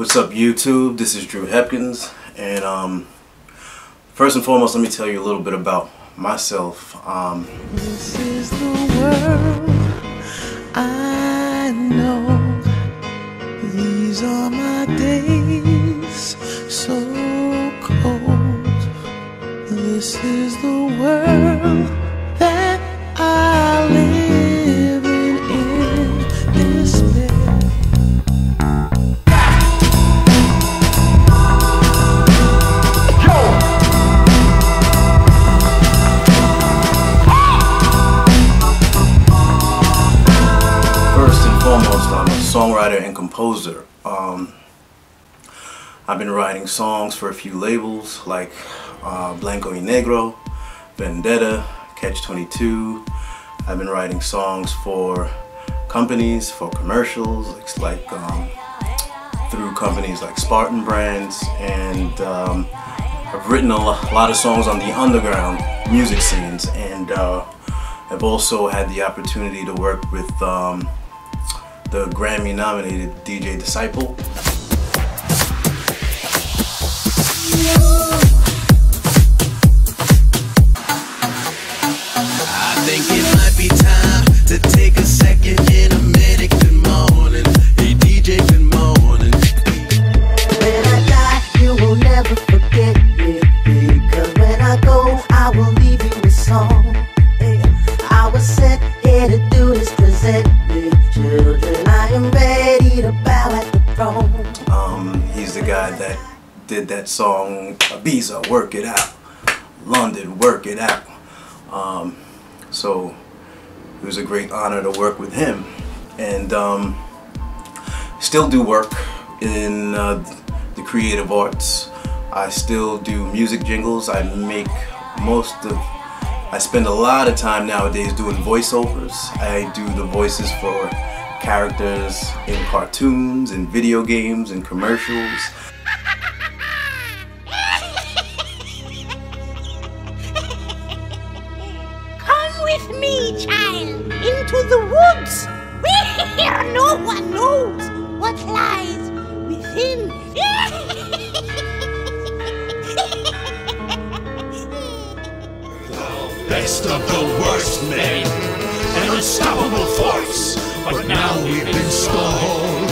What's up, YouTube? This is Dru Hepkins, and first and foremost, let me tell you a little bit about myself. This is the world I know. These are my days, so cold. This is the world that I live in despair. I'm a songwriter and composer. I've been writing songs for a few labels like Blanco y Negro, Vendetta, Catch-22. I've been writing songs for companies, for commercials, like through companies like Spartan Brands, and I've written a lot of songs on the underground music scenes, and I've also had the opportunity to work with the Grammy-nominated DJ Disciple. I think it might be time to take a second in a minute. Good morning, hey DJ, good morning. When I die, you will never forget me, because when I go, I will leave you a song. I was sent here to do this, present me. Children, I am ready to bow at the throne. He's the guy that did that song, Ibiza, Work It Out, London, Work It Out. So it was a great honor to work with him, and still do work in the creative arts. I still do music jingles. I spend a lot of time nowadays doing voiceovers. I do the voices for characters in cartoons, in video games, in commercials. Come with me, child, into the woods, where no one knows what lies within. Best of the worst men, an unstoppable force, but now we've been stalled.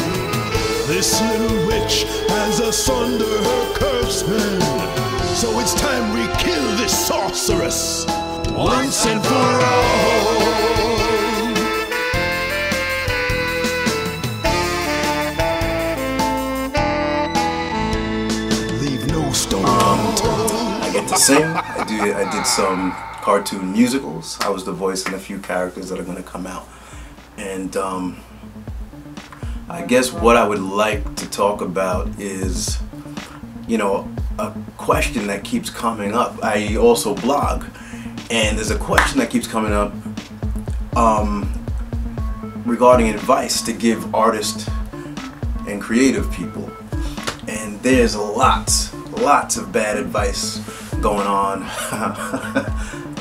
This little witch has us under her cursed hand, so it's time we kill this sorceress once and for all. Leave no stone unturned. I get to sing. I did some cartoon musicals. I was the voice in a few characters that are going to come out, and I guess what I would like to talk about is, you know, a question that keeps coming up. I also blog, and there's a question that keeps coming up regarding advice to give artists and creative people, and there's lots of bad advice going on.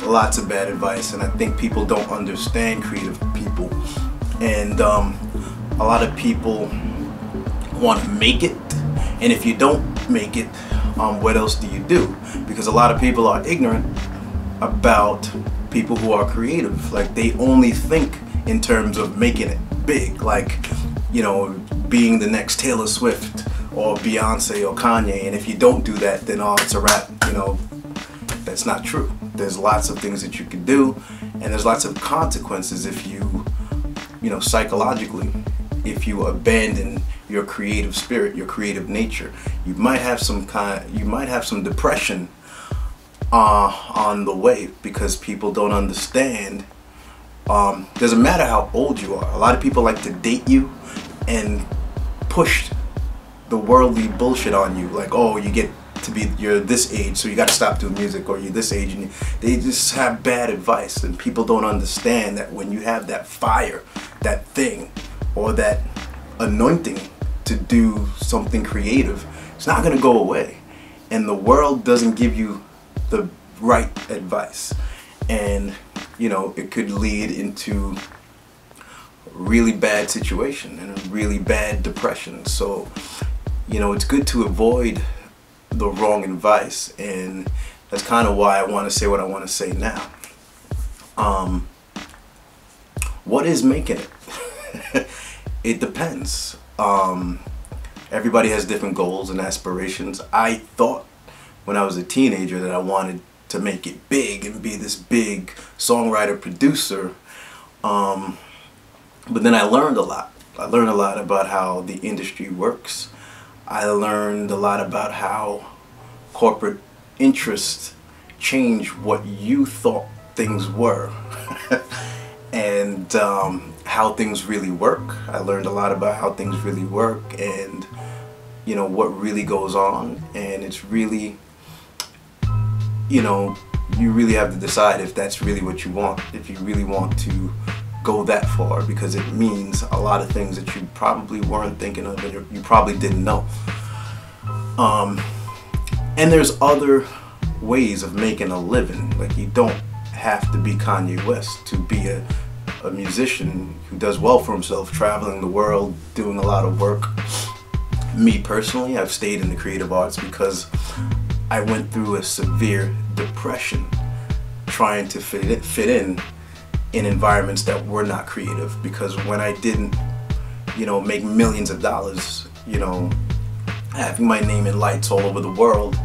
Lots of bad advice, and I think people don't understand creative people, and a lot of people want to make it, and if you don't make it, what else do you do? Because a lot of people are ignorant about people who are creative. Like, they only think in terms of making it big, like, you know, being the next Taylor Swift or Beyonce or Kanye, and if you don't do that, then it's a wrap. You know, that's not true. There's lots of things that you can do, and there's lots of consequences if you know, psychologically, if you abandon your creative spirit, your creative nature. You might have some depression on the way, because people don't understand. Doesn't matter how old you are. A lot of people like to date you and push the worldly bullshit on you, like, oh, you're this age, so you got to stop doing music, or you're this age, and they just have bad advice. And people don't understand that when you have that fire, that thing, or that anointing to do something creative, it's not going to go away, and the world doesn't give you the right advice, and you know, it could lead into a really bad situation and a really bad depression. So you know, it's good to avoid the wrong advice, and that's kind of why I want to say what I want to say now. What is making it? It depends. Everybody has different goals and aspirations. I thought when I was a teenager that I wanted to make it big and be this big songwriter, producer. But then I learned a lot. I learned a lot about how the industry works. I learned a lot about how corporate interests change what you thought things were. And how things really work. I learned a lot about how things really work, and you know what really goes on. And it's really, you know, you really have to decide if that's really what you want, if you really want to go that far, because it means a lot of things that you probably weren't thinking of, and you probably didn't know. And there's other ways of making a living. Like, you don't have to be Kanye West to be a musician who does well for himself, traveling the world, doing a lot of work. Me personally, I've stayed in the creative arts because I went through a severe depression trying to fit in environments that were not creative. Because when I didn't, you know, make millions of dollars, you know, having my name in lights all over the world,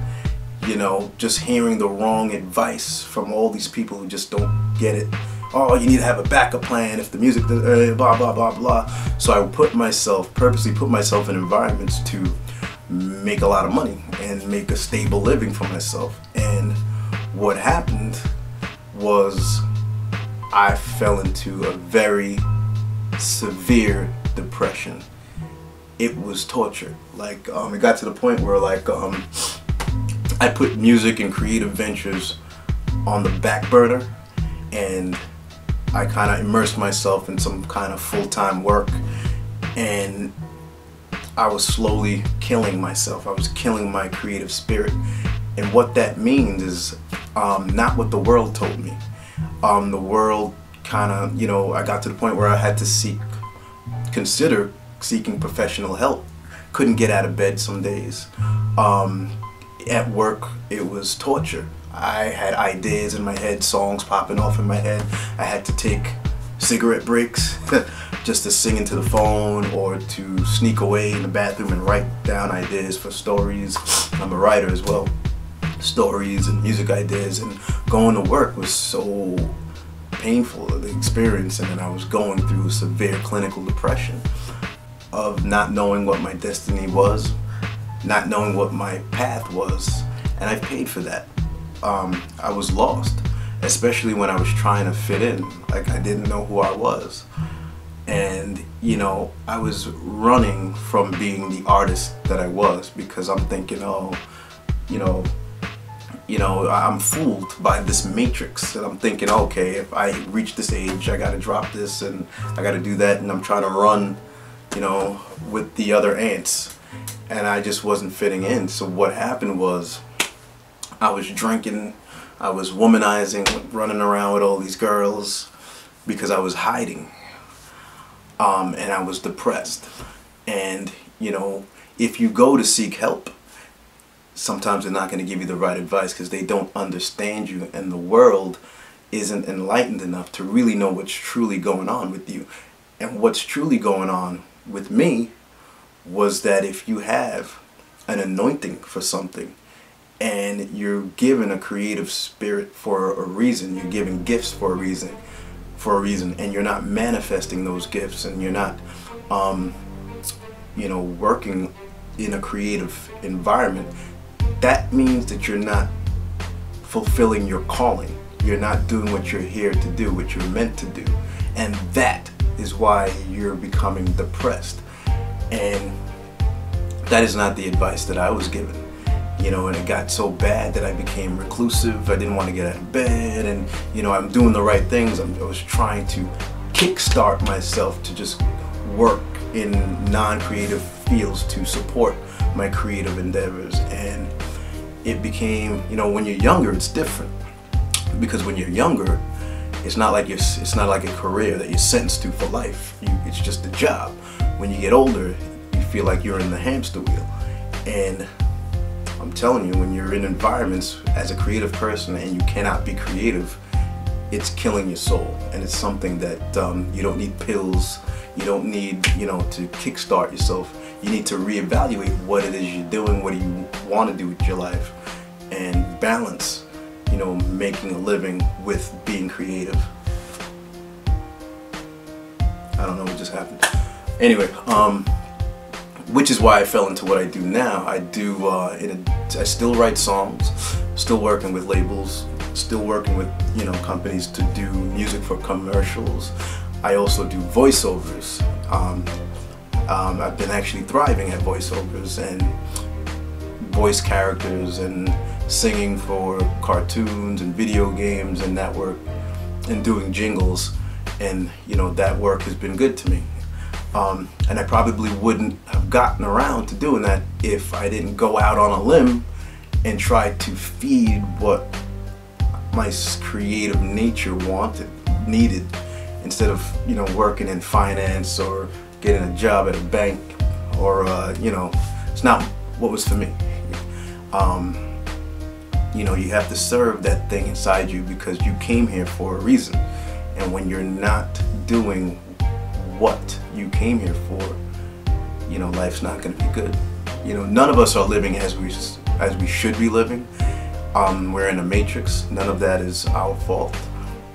you know, just hearing the wrong advice from all these people who just don't get it. Oh, you need to have a backup plan if the music, blah, blah, blah, blah. So I purposely put myself in environments to make a lot of money and make a stable living for myself. And what happened was I fell into a very severe depression. It was torture. Like, it got to the point where, like, I put music and creative ventures on the back burner, and I kind of immersed myself in some kind of full-time work, and I was slowly killing myself. I was killing my creative spirit. And what that means is not what the world told me. The world kind of, you know, I got to the point where I had to consider seeking professional help. Couldn't get out of bed some days. At work, it was torture. I had ideas in my head, songs popping off in my head. I had to take cigarette breaks just to sing into the phone, or to sneak away in the bathroom and write down ideas for stories. I'm a writer as well. Stories and music ideas, and going to work was so painful, the experience. And then I was going through severe clinical depression of not knowing what my destiny was, not knowing what my path was, and I paid for that. I was lost, especially when I was trying to fit in. Like, I didn't know who I was. And, you know, I was running from being the artist that I was, because I'm thinking, oh, you know, I'm fooled by this matrix. And I'm thinking, okay, if I reach this age, I gotta drop this and I gotta do that, and I'm trying to run, you know, with the other ants. And I just wasn't fitting in. So what happened was, I was drinking, I was womanizing, running around with all these girls because I was hiding. And I was depressed. And, you know, if you go to seek help, sometimes they're not going to give you the right advice because they don't understand you, and the world isn't enlightened enough to really know what's truly going on with you. And what's truly going on with me was that if you have an anointing for something, and you're given a creative spirit for a reason, you're given gifts for a reason, and you're not manifesting those gifts, and you're not, you know, working in a creative environment, that means that you're not fulfilling your calling. You're not doing what you're here to do, what you're meant to do. And that is why you're becoming depressed. And that is not the advice that I was given. You know, and it got so bad that I became reclusive. I didn't want to get out of bed, and, you know, I'm doing the right things. I was trying to kickstart myself to just work in non-creative fields to support my creative endeavors. And it became, you know, when you're younger, it's different, because when you're younger, it's not like a career that you're sentenced to for life. It's just a job. When you get older, you feel like you're in the hamster wheel. And I'm telling you, when you're in environments as a creative person and you cannot be creative, it's killing your soul. And it's something that you don't need pills, you don't need, you know, to kickstart yourself. You need to reevaluate what it is you're doing, what do you want to do with your life, and balance, you know, making a living with being creative. I don't know what just happened. Anyway, which is why I fell into what I do now. I still write songs, still working with labels, still working with, you know, companies to do music for commercials. I also do voiceovers. I've been actually thriving at voiceovers and voice characters and singing for cartoons and video games and that work, and doing jingles, and you know, that work has been good to me. And I probably wouldn't have gotten around to doing that if I didn't go out on a limb and try to feed what my creative nature needed, instead of, you know, working in finance or getting a job at a bank, or you know, it's not what was for me. You know, you have to serve that thing inside you because you came here for a reason. And when you're not doing what you came here for, you know, life's not going to be good. You know, none of us are living as we should be living. We're in a matrix. None of that is our fault.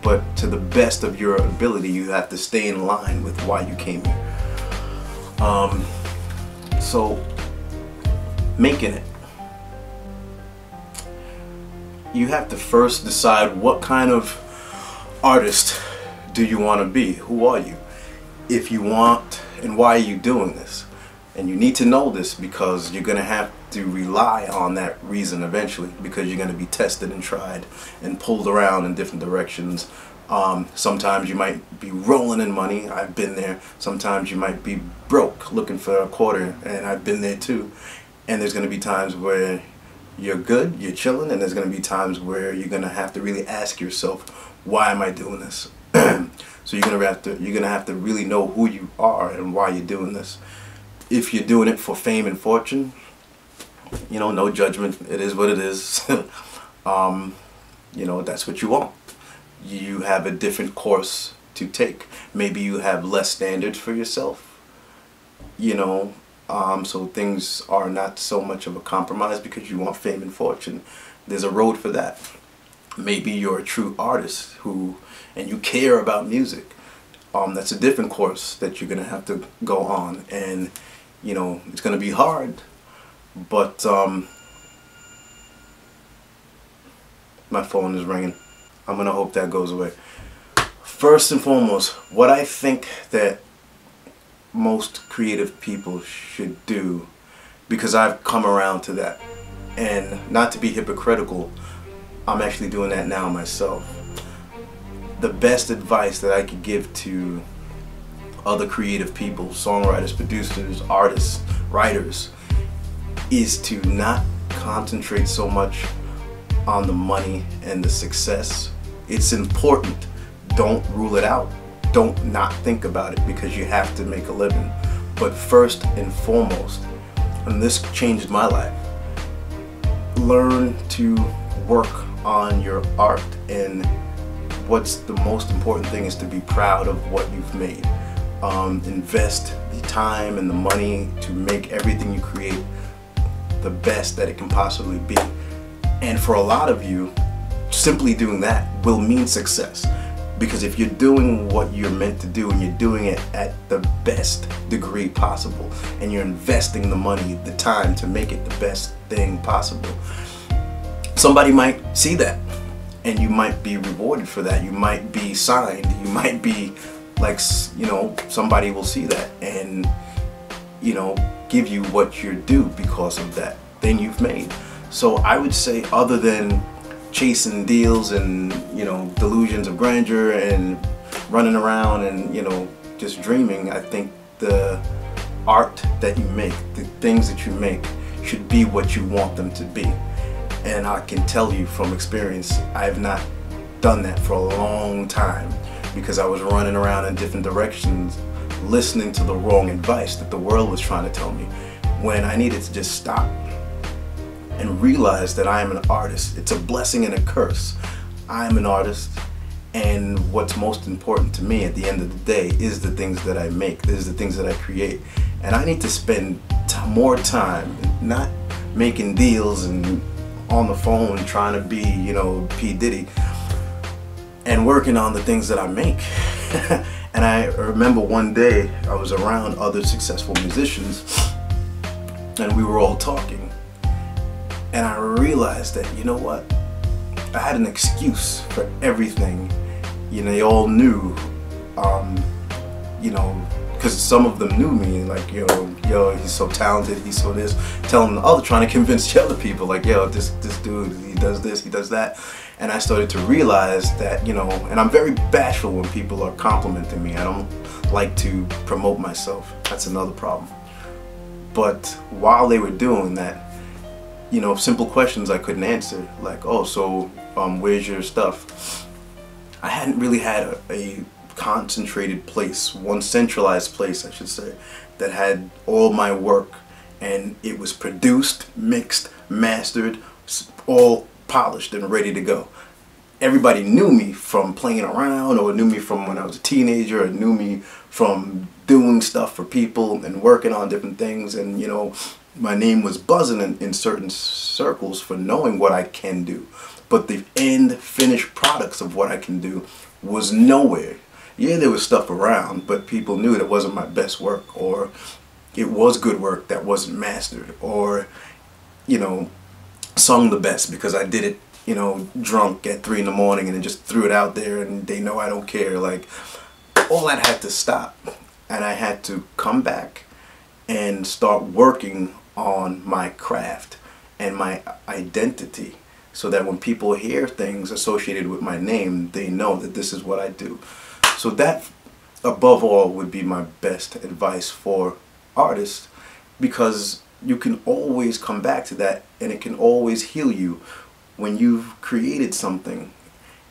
But to the best of your ability, you have to stay in line with why you came here. So, making it. You have to first decide what kind of artist do you want to be? Who are you? If you want, and why are you doing this? And you need to know this because you're going to have to rely on that reason eventually, because you're going to be tested and tried and pulled around in different directions. Sometimes you might be rolling in money. I've been there. Sometimes you might be broke looking for a quarter, and I've been there too. And there's going to be times where you're good, you're chilling, and there's going to be times where you're going to have to really ask yourself, why am I doing this? So you're going to have to really know who you are and why you're doing this. If you're doing it for fame and fortune, you know, no judgment. It is what it is. You know, that's what you want. You have a different course to take. Maybe you have less standards for yourself, you know, so things are not so much of a compromise because you want fame and fortune. There's a road for that. Maybe you're a true artist and you care about music. That's a different course that you're going to have to go on, and you know, it's going to be hard, but my phone is ringing. I'm going to hope that goes away. First and foremost, what I think that most creative people should do, because I've come around to that, and not to be hypocritical, I'm actually doing that now myself. The best advice that I could give to other creative people, songwriters, producers, artists, writers, is to not concentrate so much on the money and the success. It's important. Don't rule it out. Don't not think about it, because you have to make a living. But first and foremost, and this changed my life, learn to work on your art, and what's the most important thing is to be proud of what you've made. Invest the time and the money to make everything you create the best that it can possibly be. And for a lot of you, simply doing that will mean success. Because if you're doing what you're meant to do and you're doing it at the best degree possible, and you're investing the money, the time to make it the best thing possible, somebody might see that and you might be rewarded for that. You might be signed. You might be like, you know, somebody will see that and, you know, give you what you're due because of that thing you've made. So I would say, other than chasing deals and, you know, delusions of grandeur and running around and, you know, just dreaming, I think the art that you make, the things that you make, should be what you want them to be. And I can tell you from experience, I have not done that for a long time, because I was running around in different directions, listening to the wrong advice that the world was trying to tell me. when I needed to just stop and realize that I am an artist. It's a blessing and a curse. I'm an artist, and what's most important to me at the end of the day is the things that I make, is the things that I create. And I need to spend more time not making deals and on the phone trying to be, you know, P. Diddy, and working on the things that I make. And I remember one day I was around other successful musicians and we were all talking. And I realized that, you know what, I had an excuse for everything. You know, they all knew, you know, because some of them knew me, like, yo, he's so talented, he's so this, telling the other, trying to convince the other people, like, yo, this dude, he does this, he does that. And I started to realize that, you know, and I'm very bashful when people are complimenting me. I don't like to promote myself. That's another problem. But while they were doing that, you know, simple questions I couldn't answer, like, oh, so where's your stuff? I hadn't really had a concentrated place, one centralized place, I should say, that had all my work, and it was produced, mixed, mastered, all polished and ready to go. Everybody knew me from playing around, or knew me from when I was a teenager, or knew me from doing stuff for people and working on different things. And, you know, my name was buzzing in certain circles for knowing what I can do. But the end finished products of what I can do was nowhere. Yeah, there was stuff around, but people knew it wasn't my best work, or it was good work that wasn't mastered, or, you know, sung the best because I did it, you know, drunk at 3 in the morning and then just threw it out there, and they know I don't care. Like, all that had to stop, and I had to come back and start working on my craft and my identity, so that when people hear things associated with my name, they know that this is what I do. So that, above all, would be my best advice for artists, because you can always come back to that, and it can always heal you when you've created something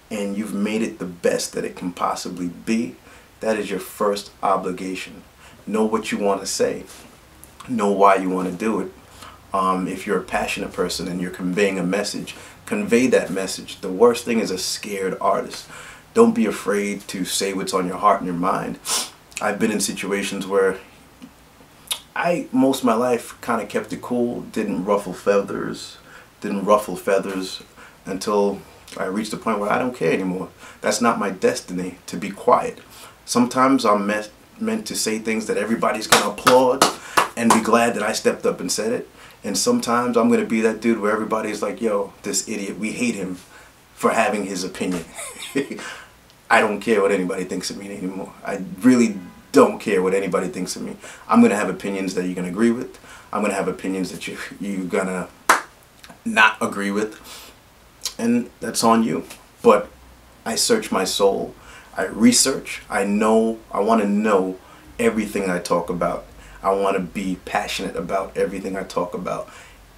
and you've made it the best that it can possibly be. That is your first obligation. Know what you want to say. Know why you want to do it. If you're a passionate person and you're conveying a message, convey that message. The worst thing is a scared artist. Don't be afraid to say what's on your heart and your mind. I've been in situations where most of my life kind of kept it cool, didn't ruffle feathers until I reached the point where I don't care anymore. That's not my destiny, to be quiet. Sometimes I'm meant to say things that everybody's going to applaud and be glad that I stepped up and said it. And sometimes I'm going to be that dude where everybody's like, yo, this idiot, we hate him for having his opinion. I don't care what anybody thinks of me anymore. I really don't care what anybody thinks of me. I'm going to have opinions that you're going to agree with. I'm going to have opinions that you're going to not agree with. And that's on you. But I search my soul. I research. I want to know everything I talk about. I want to be passionate about everything I talk about,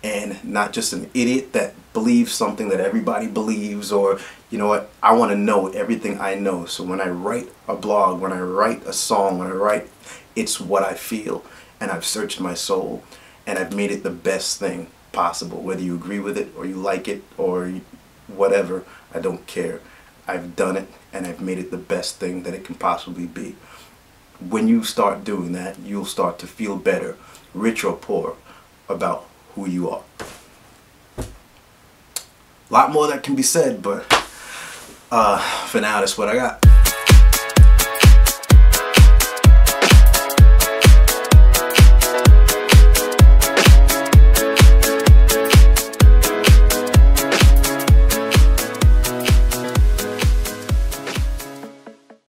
and not just an idiot that believes something that everybody believes, or, you know what, I want to know everything I know. So when I write a blog, when I write a song, when I write, it's what I feel, and I've searched my soul, and I've made it the best thing possible. Whether you agree with it, or you like it, or whatever, I don't care. I've done it, and I've made it the best thing that it can possibly be. When you start doing that, you'll start to feel better, rich or poor, about who you are. A lot more that can be said, but for now, that's what I got.